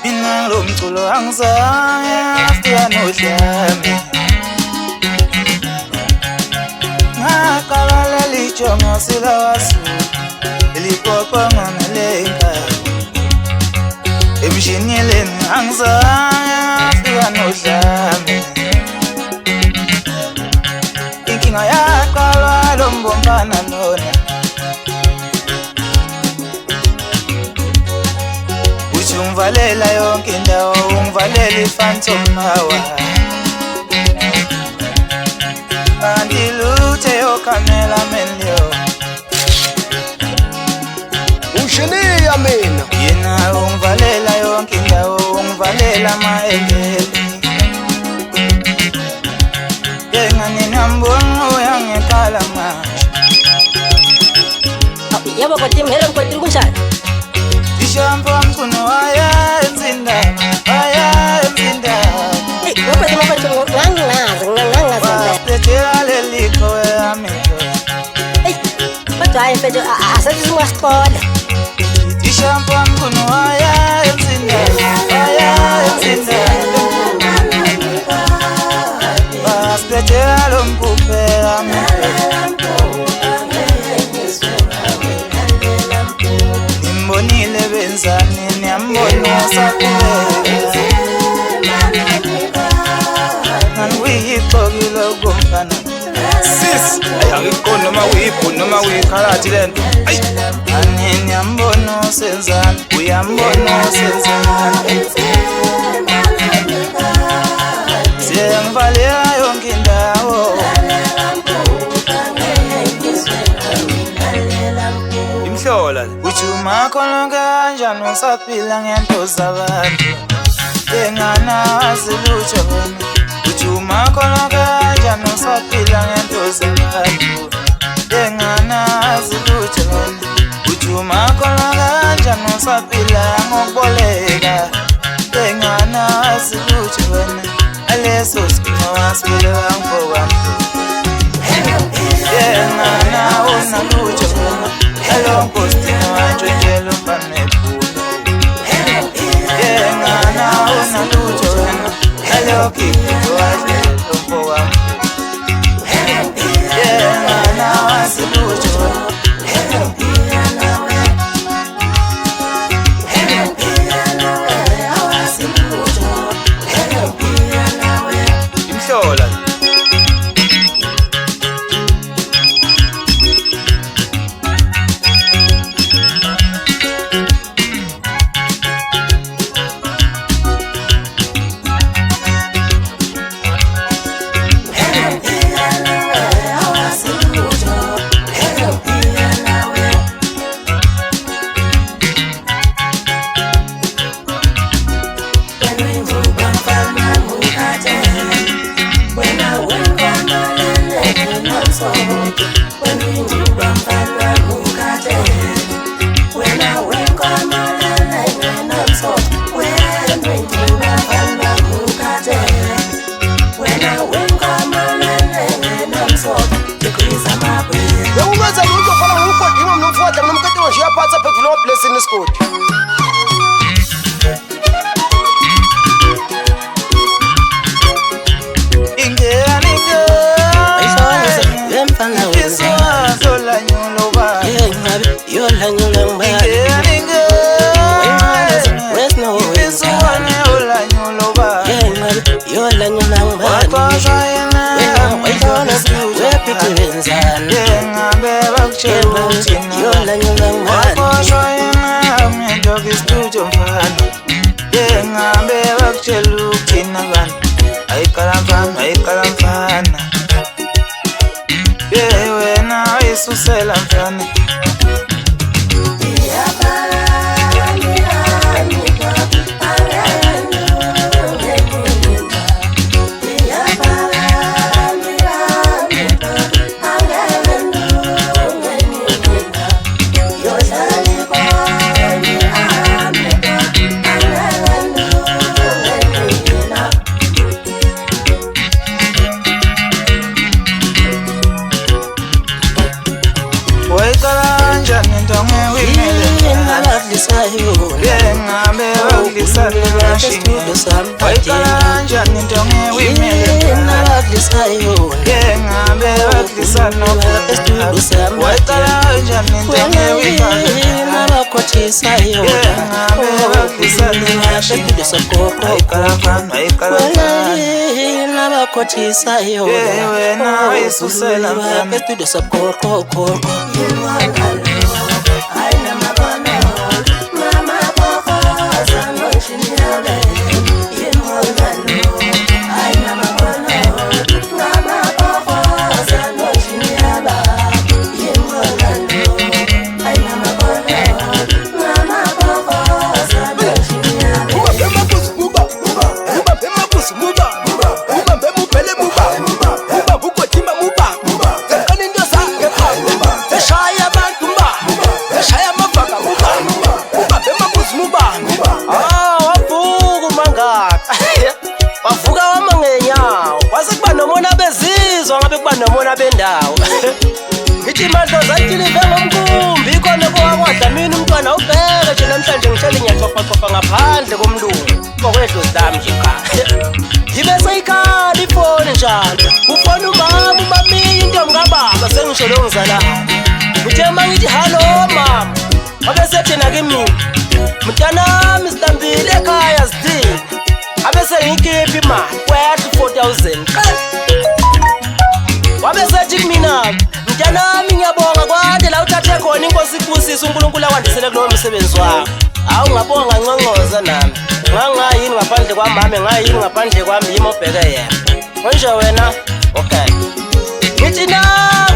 Mina lo mculo angizange afika nodlame ngaqala leli jongo silawasu elipopa ngonelenka emshiniyeleni angizange afika nodlame inkinga yaqalwa lo mbombana nona ungivalela yonke indawo ungivalela i-phantom power andiluthe yokamela menyo Ushiniya mina yena ungivalela yonke indawo ungivalela ama-engeli yenganinambona uyangiqala manje yebo kodwa imhelo ngikwetile kunjani ishampo amcuno wayenza indaba ngokwethu mafethu ngangingazi letela lelikho weamento kodwa hayi mfethu asathi singasixola ishampo amcuno wayenza indaba basipethela lo mpuphe nimbonile benzani niyambona sapheka nangiyiqokile ukomfana sis ayangiqondi noma uyibhuni noma uyikhalathi lento ayi ani niyambona usenzani uyambona usenzani siyangivalela yonke indawo imhlola uthi umakhona kanjani usaphila ngento zabantu enganazi lutho wena uthi umakhona kanjani usaphila ngento zabantu enganazi lutho wena uthi umakhona kanjani usaphila ngokuboleka enganazi lutho wena aleso sikimo wasiphile wangifowami engana unalutho wena hello postino wantshontshelwa mfanebhulo yengana unalutho wena hello kipho wadlela mfowami yengana wasilutho wena imhlola in the school. ArMyDog Studio mfana yengabe bakutshela ukuthina abantu ayikala mfana wena ayisusela mfana baklisana Amashinga Wayikala kanjani into ngewimele ngabe baklisana Wayikala kanjani into ngewimele abakoqozisayo ngabe baklisana Amashinga Wayikala abakoqozisayo wena wayisusela mfana studio sabakoqoqo nomona bendawo ngithi mandlo zathilive ngomkumbi ikhona kwakwadla mina umntwana ubheke nje namhlanje ngishele ngiyaxoxa ngaphandle komlungu ngokwedlozi lami nje cha ngibe seyikhala ifoni njalo ufona umama umamini intombi kababa sengisho lo ngizalayo uthe mangithi hallo mama abesethi kimi mntanami sitambile ekhaya sidini abese ngikhipha imali kwathi 4000 wabesethi kumina mntanami ngiyabonga kwade la uthathe khona inkosi ibusisa uNkulunkulu akwandisele kulowo msebenzi wakho awu ngabonga ngonqonqoza nami ngangayini ngaphandle kwamama ngayini ngaphandle kwami yimi obheke yena konje wena okay ngithi na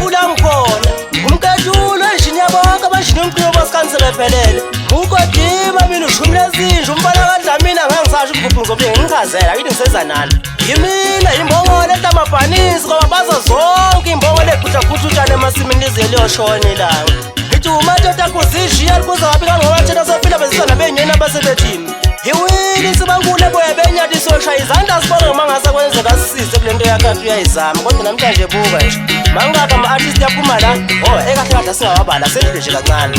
kula ngikhona umketulo enjini yabonke abanjini umqhiyo omaskandi sebephelele ukodima mina ushumi lezinje umbala kadlamina ngangisasho ukubhubhu ngizobe ngichazela ngithi ngiseza nani yimina imbongolo entamabhanisi ngoba baza zonke imbongolo eqhutshaqhutha utshane emasimini lizelioshona ilanga ngithi umadoda kuzishiya libuza ngaphi kangoba thina sophila bezisana benyeni abasebethini hiwini sibankulu eboya benyathi soshaya izandla sibonge noma ngase kwenzeka sisise kule nto yakhe uyayizama kodwa namhlanje buka nje mangaka ama-artist yaphuma la ekahle kahle singawabala sendile nje kancane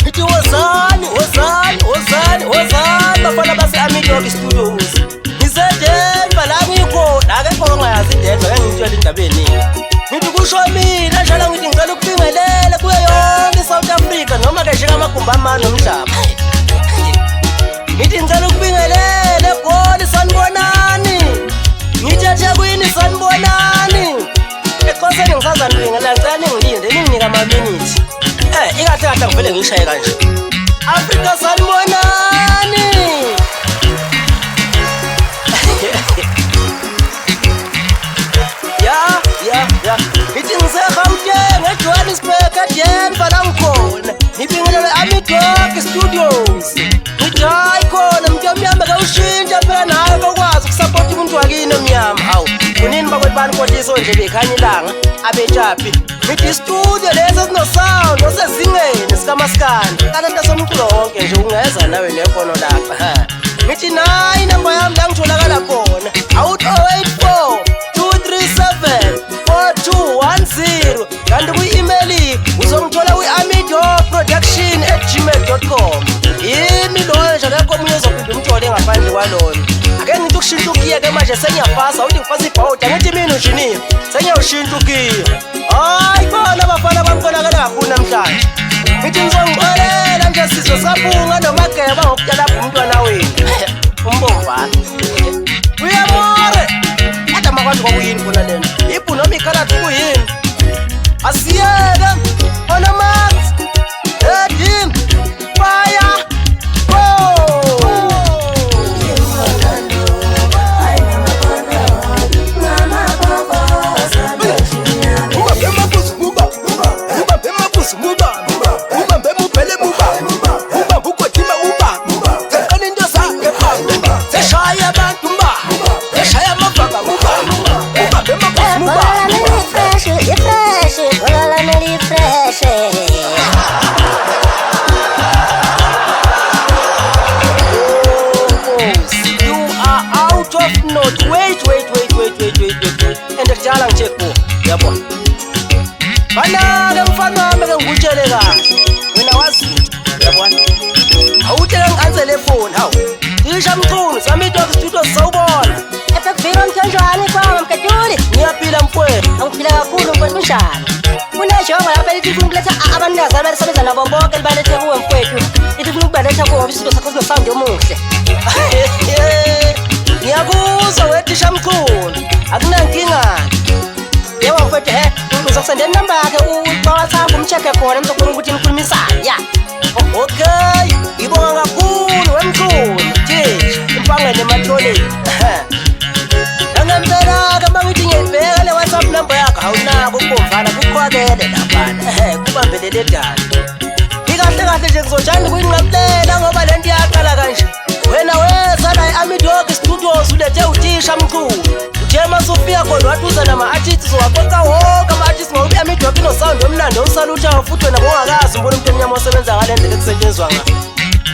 ngithi wozani bafana base-ArMyDog Studios ngisedenva la ngikhona akekho ongayazi idenva ke ngitshela indaba eningi ngithi kusho mina njalo ngithi ngicela ukubingelele kuyo yonke i-South Africa noma ke njengamagumbi amane omhlaba ngithi ngicela ukubingelele egoli sanibonani ngithi eThekwini sanibonani eqoseni ngisazani bingelela ngicela ningilinde ninginike amaminithi ikahle kahle ngivele ngishaye kanje Africa sanibonani ya ngithi ngiseGauteng eJohannesburg eDenver la ngikhona ngibingelele ArMyDog Studios ngithi hayi khona mntu omnyama ke ushintsha phela nawe bakwazi ukusapota umuntu wakini omnyama hawu kunini bakwethu banikotiso nje bekhanya ilanga abetshapi ngithi istudio lesi esinosound osezingeni sikamaskandi kanti somculo wonke nje ungeza nawe nekhono lapha ngithi nayi inamba yami la ngitholakala khona awuthi 084 237 4210 kanti kwi-email uzongithola kwi-ArMyDogProduction@gmail.com yimi loyo nje akekho omunye ozophinda umthole ngaphandle kwalona ake ngithi ukushintsha ukiya-ke manje sengiyafasa uthi ngifasa ibhawuda ngithi mina ujiniya sengiyawushintsha ukiya hayi khona abafana bamkonakele kakhulu namhlanje ngithi ngizongixolela nje sizwe sabunga nomageba ngokutalapha umntwana wenu umbomvana uyamore ade makwazi kwakuyini khona lento ibhu noma ikhaladi kuyini asiyeke onomax edim fire Jala ngitheko yabona bana mfana wami ke ngikutshele kahle wena wazi yabona awuthe ngiansele phone hawu Tisha mkhulu, ArMyDog Studios sawubona. Ebhekuvira umthonjwana kwanga mkaduli. Ngiyaphila mfowethu. Angiphila kakhulu mfowethu kunjani? Kunejongo lapha lithi ufuna ukuletha abaninazana basebenza nabo bonke libalethe kuwe mfowethu. Lithi ufuna ukubaletha kuwe ngoba istudio sakho sinosound omuhle. Ngiyakuzwa wethisha mkhulu. Akunankinga. Yebo mfowethu uzokusendela inamba yakhe uWhatsApp umcheck khona ngizokubona ukuthi nikhulumisana. Ya. Okay, ngibonga kakhulu wemkhulu. Thisha, impangene ematholeni. Ngempela-ke mangithi ngiyibheka le WhatsApp number yakho awunako ukubomvana kuqhwakele laphana. Kubambelele dala. Ikahle kahle nje ngizojani kuyinqabulela ngoba lento iyaqala kanje. Wena weza la ArMyDog Studios ulethe uthisha mkhulu. Uthe masufika khona watuza nama-artists waqoqa wonke ama-artists ngoba ArMyDog inosound omnandi osaluthayo futhi wena bongakazi umbona umuntu emnyama osebenza ngale ndlela ekusetshenziswa ngayo.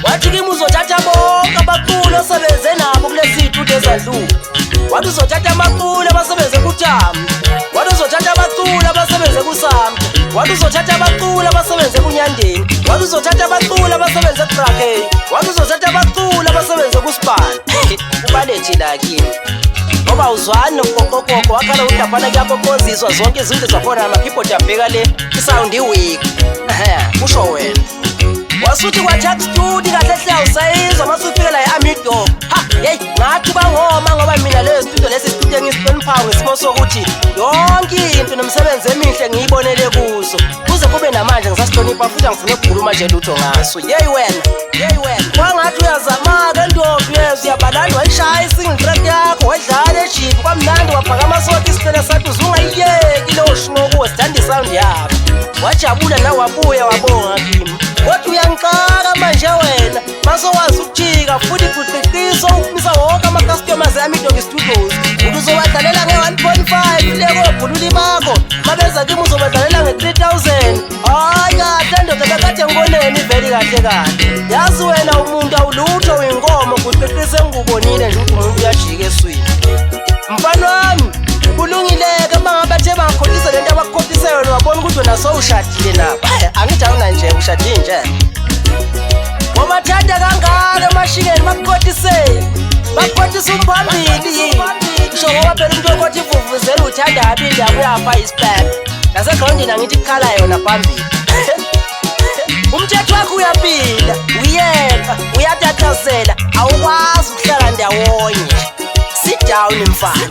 Wathi kimi uzothatha bonke abaculi osebenze nabo kule studio ezadlula. Wathi uzothatha amaculi abasebenze kuThami. Wathi uzothatha abaculi abasebenze kuSamla. Wathi uzothatha abaculi abasebenze kuNyandeni. Wathi uzothatha abaculi abasebenze kuBrakey. Wathi uzothatha abaculi abasebenze kuSibani. Ubalethi la kimi. Ngoba uzwani nokuqoqoqoqo wakhala ukuthi laphana kuyakoqoziswa zonke izinto zakhona ama-keyboard abheka le isound iweak. Usho wena. Wasuthi kwa-Jack Studio kahle hle awusayizwa masufika la ArMyDog. Yeyi ngathi bangoma ngoba mina leyo studio lesi studio engisihloniphayo ngesimo sokuthi yonke into nomsebenzi emihle ngiyibonele kuso. Kuze kube namanje ngisasihlonipha futhi angifuna ukukhuluma nje lutho ngaso. Yeyi wena. Kwangathi uyazama-ke ntombi yezo uyabalanda wayishaya i-single track yakho wayidlala ejini kwamnandi wabhaka amasoki isicelo sathi uzungayiyeki leyo shinqokuwe sidanda isound yakho. Wajabula nawe wabuya wabonga kimi. Kodwa uyangiqaka manje wena masokwazi ukujika futhi kuqiqiso ufisa wonke ama-customers e-ArMyDog Studios ukuthi uzobadlalela nge-1.5 leko bhululi bakho mabeza kimi uzobadlalela nge-3,000. Hayi kahle ndoda bekade ngiboneni veli kahle. Yazi wena umuntu awulutho uyinkomo kuqiqise ngikubonile nje ukuthi umuntu uyajika eswini. Mfana wami kulungileke mangabathe bangakhohlisa lento abakukhohlisayo wena wabona ukuthi wena sowushadile nabo. Angithi awuna nje ushadile nje. Ngobathanda kangaka emashingeni bakukhohlisa umphambili. Sho ngoba phela umuntu okhothi ivuvuzela uthanda abili yabuyafa ispek. Nasegrowundini angithi kukhala yona phambili. Umthetho wakho uyaphinda, uyeka, uyatathazela, awukwazi ukuhlala ndawonye. Sit down mfana.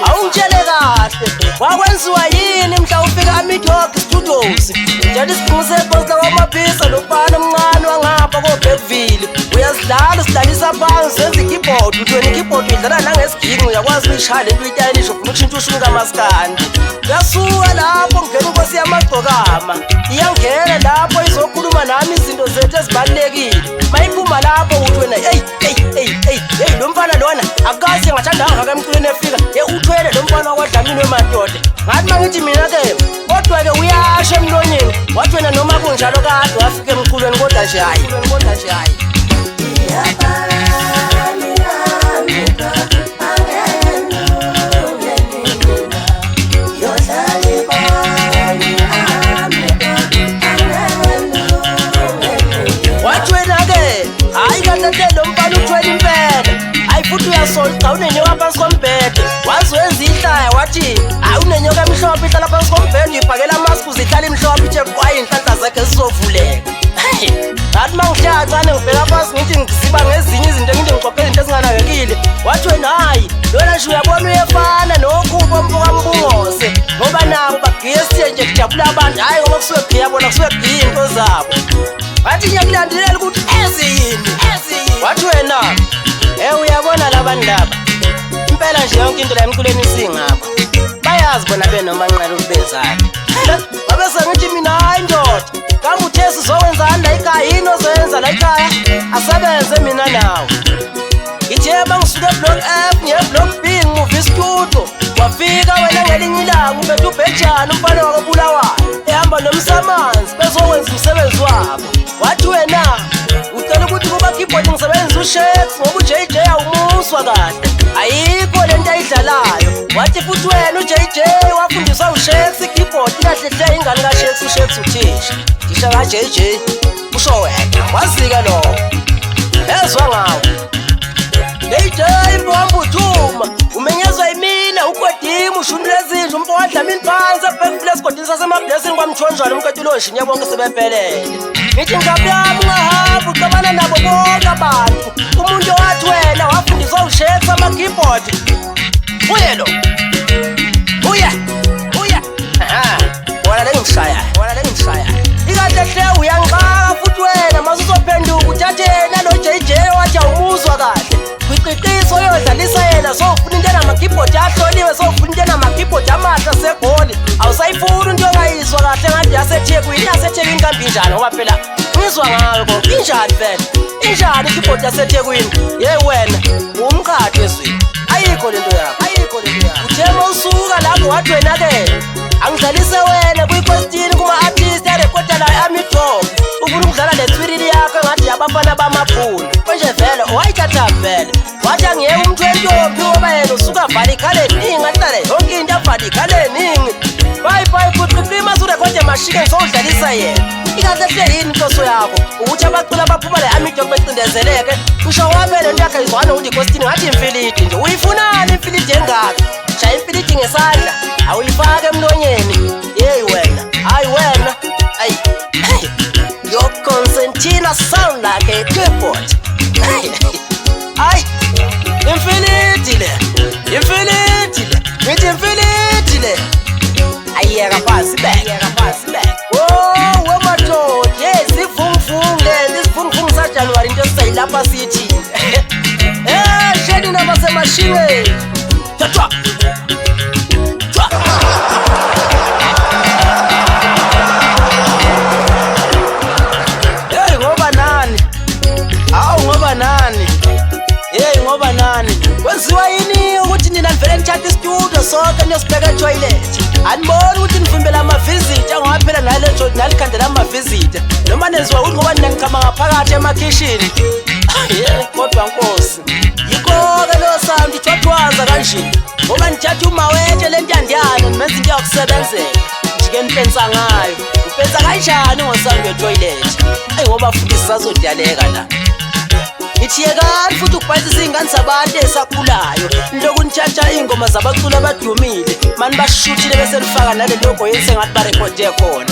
Awungitshele kahle. Wakwenziwa yini mhla ufika ArMyDog Studios? Njalo isiqiniseko kwamabhisa lomfana omncane wangapha koBeckville. Uyazidlala sidlalisa phansi senza i-keyboard. Uthi wena i-keyboard uyidlala nangesigingci uyakwazi ukuyishaya lento uyitayisho ufuna ukushintsha ushuni kamaskandi. Uyasuka lapho ngena inkosi yamagcokama. Iyangena lapho izokhuluma nami izinto zethu ezibalulekile. Mayiphuma lapho uthi wena hey lo mfana lona akazi ngathandanga ngaka emculweni efika. Uthwele lo mfana wakwaDlamini wemadoda. Ngathi mangithi mina-ke kodwa-ke uyasho emlonyeni. Wathi wena noma kunjalo kade wafika emculweni kodwa nje hayi. Wathi wena-ke hayi kahle lo mfana uthwele impela. Hayi futhi uyasolca unenyoka phansi kombhede. Wazi wenza ihlaya wathi hayi unenyoka emhlophe ihlala phansi kombhede uyibhakela amaski uzihlala imhlophe ithe kwaye inhlanhla zakhe zizovuleka. Ngathi mangihlacane ngibheka phansi ngithi ngisiba ngezinye izinto ngithi ngiqoqe izinto ezinganakekile. Wathi wena hayi lona nje uyabona uyefana nokhupho mfokambungose ngoba nabo bagiye sithe nje kujabula abantu hayi ngoba kusuke kuyabona kusuke kugiye into zabo. Wathi ngiyakulandelela ukuthi eziyini. Wathi wena uyabona labantu laba impela nje yonke into la emculweni isingapha bayazi bona benomanqala ukubenzayo. Ngabe sengithi mina hayi ndoda kambe uthe sizowenzani la ekhaya yini ozoyenza la ekhaya asebenze mina nawe. Ithe mangisuke eBlock F ngiye eBlock B ngimuva istudio wafika wena ngelinye ilanga ubethe uBhejana umfana wakobulawayo ehamba nomsamanzi bezokwenza umsebenzi wabo. Wathi wena ucela ukuthi kuba keyboard ngisebenza uShakes ngoba uJJ awumuswa kahle ayikho lento ayidlalayo. Wathi futhi wena uJJ wafundiswa uShakes ikeyboard kahle hle ingane kaShakes uShakes uthisha tisha kaJJ usho wena wazika lo ezwa ngawo. Hey, mbomba uthuma. Umenyezwa yimina, ugodima, ushunule ezinje, umfowandla mini phansi, abhekufile esigodini sasemablessing kwamthonjwana umkatuloshin yabonke sebephelele. Ngithi ngapyami ungahamba ucabana nabo bonke abantu. Umuntu owathi wena wafundiswa ushekha ama-keyboard. Uye lo. Uye. Wona lengishaya. Ikahle hle uyangixaka futhi wena masuzophenduka uthathe yena lo JJ wathi awumuzwa kahle. Kwiqiqiso yodlalisa yena sofuna into enama-keyboard ahloliwe sofuna into enama-keyboard amahle segoli. Awusayifuni into ongayizwa kahle ngathi yaseThekwini kambi njani ngoba phela ngizwa ngayo ko. Injani vele? Injani i-keyboard yaseThekwini? Ye wena umkhathi ezweni. Ayikho lento yakho. Uthema usuka lapho wathi wena-ke angidlalise wena kwi-question kuma-artist arekhoda la ArMyDog. Ufuna ukudlala le-twirili yakho engathi yabafana bamabhulu. Konje vele owayithatha vele wathi angiyeke umuntu wentombi ngoba yena usuka avale ikhale eningi ahlale yonke into avale ikhale eningi. Bayi kuqiqima urekhode mashike ngisowudlalisa yena. Ikahle hle yini inhloso yakho ukuthi abaculi abaphuma le-ArMyDog becindezeleke. Ngisho wabe lento yakhe izwana ukuthi i-question ngathi imfilidi nje. Uyifunani imfilidi engaka? Shaya imfilidi ngesandla awuyifake emlonyeni. Yeyi wena, hayi wena. Your concertina sound like a keyboard. Ay, imfilidi le. Ngithi imfilidi le. Ayeka phansi back. Oh, wemadoda. Yes, sivunguvungu le. Isivunguvungu saJanuwari into esayilapha sithi. Shedi nabasemashingeni. Twa. Ngoba nani kwenziwa yini ukuthi nina nivele nithathe istudio sonke niyosibheka etoilet? Aniboni ukuthi nivimbela ama-visit ngoba phela nalikhandela ama-visit noma nenziwa ukuthi ngoba nina nichama ngaphakathi emakhishini? Kodwa nkosi yikho-ke lo sound ithwathwaza kanje ngoba nithathe umawetshe le ntandiyana nimenza into yakusebenzela njike nipensa ngayo. Upensa kanjani ngosound wetoilet? Ngoba futhi sisazodaleka la. Ithiyekani futhi ukubhayisisa iy'ngane zabantu esakhulayo nilokhu nitshatsha iy'ngoma zabaculi abadumile mani bashuthile bese nifaka nale logo yensengathi barekhode khona.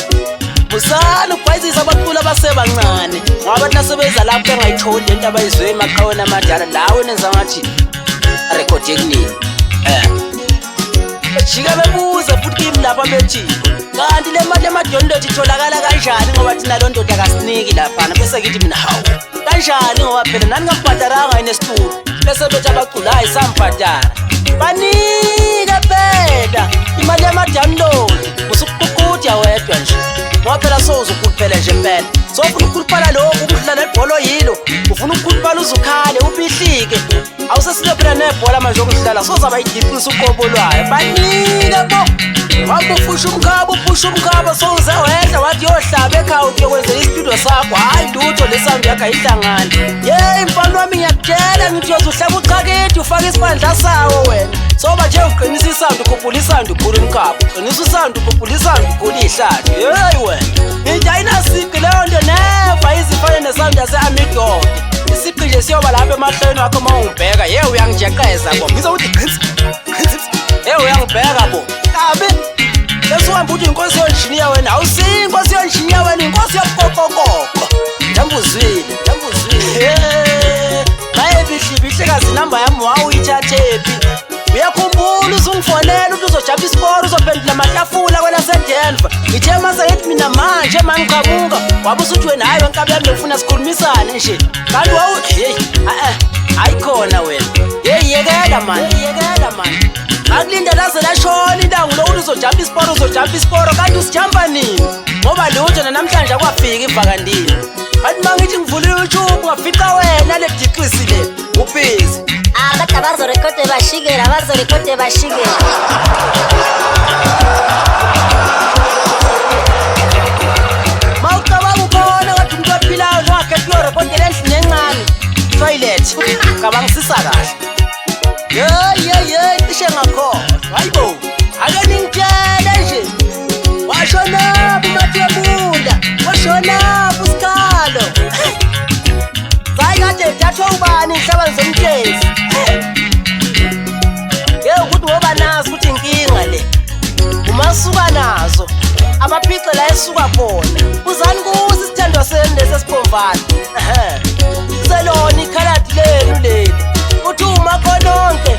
Musani ukubhayisisa abaculi abasebancane ngoba abantu nasebeza lapho bengayitholi lento abayizwe emaqhaweni amadala lawo nenza ngathi arekhode kunini. Bejike bebuze futhi kimi lapha bethi kanti le mali emadoloti itholakala kanjani ngoba thina lo ndoda akasiniki laphana bese ngithi mina hawu kanjani ngoba phela nani ngakubhadaranga inesitulo bese bethi abaculi hayi sambhadara banike phela imali yama-download usukuqukudya wedwa nje ngoba phela sowuzukuphela nje phela sofuna ukukhuluphala lokhu ukudlala ibholo yilo ufuna ukukhuluphala uzukhale ubihlike awusesile phela nebhola manje okudlala sozaba yidiqisa uqobolwayo banike bo wamba ufusha umkhaba sowuze wedla wathi yohlaba ekhaya uthi yokwenzela istudio sakho hayi lutho lesound yakho ayihlangani. Yeyi mfana wami ngiyakutshela ngithi yozuhlaba uchakithi ufake isibandla sawo wena soba nje uqinisa isound ukhuphula isound ukhula umkhaba uqinisa isound ukhuphula isound ukhula ihlathi. Yeyi wena ngithi ayinasiki leyo nto neva izifane nesound yase-ArMyDog. Isiqi nje siyoba lapha emahlweni wakho uma ungibheka ye uyangijeqeza bo ngiza ukuthi uyangibheka bo kabi bese uhamba uthi inkosi yonjiniya wena awusiyi inkosi yonjiniya wena inkosi yobukoqoqoqo. Ndambuzwile maye bihlikazi inamba yami wawuyithathephi? Uyakhumbula uzungifonela ukuthi uzojapha isikoro uzophendula amatafula kwelaseDenver. Ngithe mase ngithi mina manje mangiqhamuka wabe usuthi wena hayi wenkabi yami ngifuna sikhulumisane nje kanti ayikhona wena. Yekela mani akulinda laze lashona indangu lokuthi uzojampa isporo kanti usijampa nini ngoba lutho nanamhlanje akwafika ivakandini. Kanti ma ngithi ngivule YouTube ngafica wena le diqisi le ubhizi. Kade abazorekhode bashikela. Mawucabanga ukhona kade umuntu ophilayo njengakhethi uyorekhodela endlini encane toilet cabangisisa kahle. Yeyi cishe ngakhohlwa hayibo ake ningitshele nje washonaphi uMathebula washonaphi uSikhalo zayi kade thathwa ubani inhlaba zomtshezi asuka nazo abaphixe la esuka khona uzani kusi isithando senu lesesibomvana selona ikhaladi lenu leli uthi umakhononke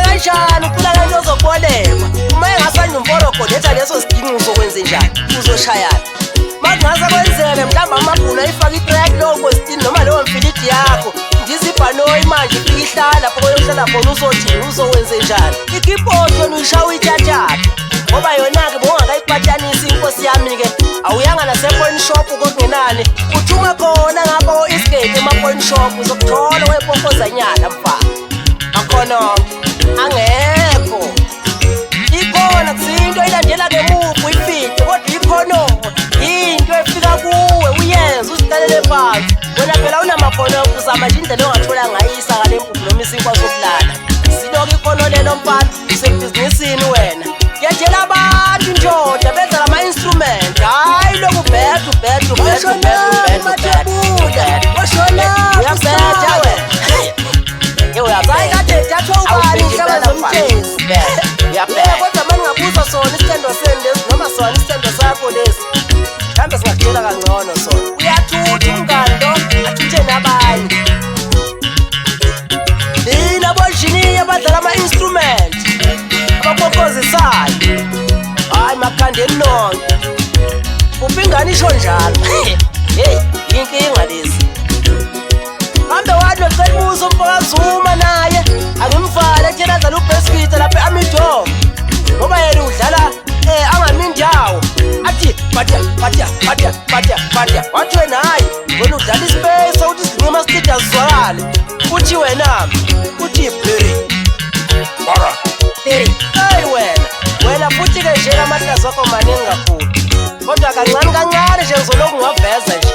kanjani ucula kanti ozokubolekwa uma engasanyumforogo letha leso sidingo uzokwenze njani uzoshayana makungase kwenzeke mhlawumbe amabhunu ayifaka itrack lowo kwesitini noma leyo mfilidi yakho ndizibhanoyi manje ifika ihlala lapho koyohlala khona uzothini uzowenze njani ikeyboard yona uyishawa uyithathaphi ngoba yona-ke bongakayipatanisi inkosi yami-ke awuyanga nasepoint shop kokungenani uthuma khona ngapha ko-eastgate ema-point shop uzokuthola wepokozanyana mfana akhononke angekho ikhona kuzinto ilandela ngemuva uyifide kodwa ikhonongo into efika kuwe uyenze uzitalele phansi wena phela unamakhono uzama nje indlela ongathola ngayisa ngale mpuphu noma isinkwa sokulala silokhu ikhono lelo mfana usebhizinisini wena ngiyatshela abantu njoda benza lama-instrument hayi lokhu uyabetha wena kade thathwa ubani ihlaba zomtshezi kodwa mani ngabuza sona isithendo senu lesi noma sona isithendo sakho lesi mhlawumbe singakutshela kangcono sona uyathutha umngani lo athuthe nabanye nina bonjiniya abadlala ama-instrument abakoqozisayo hayi makhandeni nonke upingani isho njalo heyi inkinga lezi hambe wani nocelibuza umfokazuma naye angimvale ethena adlala ubheskita lapha e-ArMyDog ngoba yena udlala angami indawo athi batya wathi wena hayi wena udlala ispace ukuthi izinqima sitida zizwakale uthi wena uthi beri hayi wena futhi-ke nje amahlazi wakho maningi kakhulu kodwa kancane nje ngizoloku ngaveza nje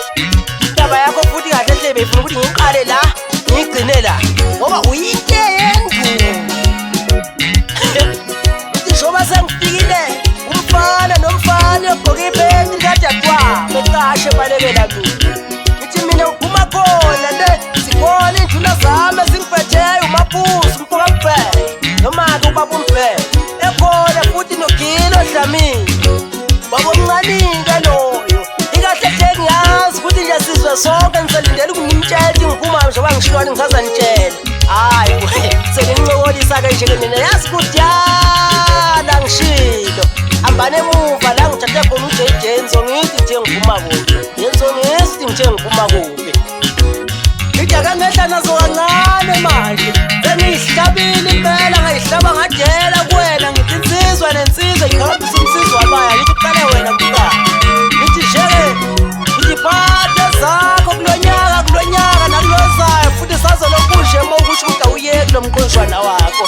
indaba yakho futhi kahle hle befuna ukuthi ngiqale la ngiyigcine la ngoba uyinto yendumo uthi njengoba sengifikile umfana nomfana ogqoke ipenti kadadewabo becashe balekela mina ngithi mina ngiphuma khona le zikhona iy'nduna zami ezingiphetheyo umaphuzi umfokambhele noma-ke ubaba umbhele ekhona futhi nogilo dlamini baba omncane-ke loyo ikahle hle ngiyazi ukuthi nje sizwe sonke ngiselindele ukungimtshela ngiphuma njengoba ngishilwane ngisazanitshela hayi sengincokolisa-ke njeke nina yazi kudala ngishilo hambane emuva la ngithathe khona uJJ ngizongithi nje ngiphuma kuphi ngizongithi nje ngiphuma kuphi ngithi akangehla nazo kancane manje sengiyihlabile impela ngayihlaba ngadela kuwena ngithi insizwa nensizwa ngihambisa umsizwa wabaya ngithi kuqale wena mfika ngithi njeke ngithi phathe zakho kulonyaka nakulozayo futhi sazolokhu nje uma ukusho ukuthi awuyeki lo mqonjwana wakho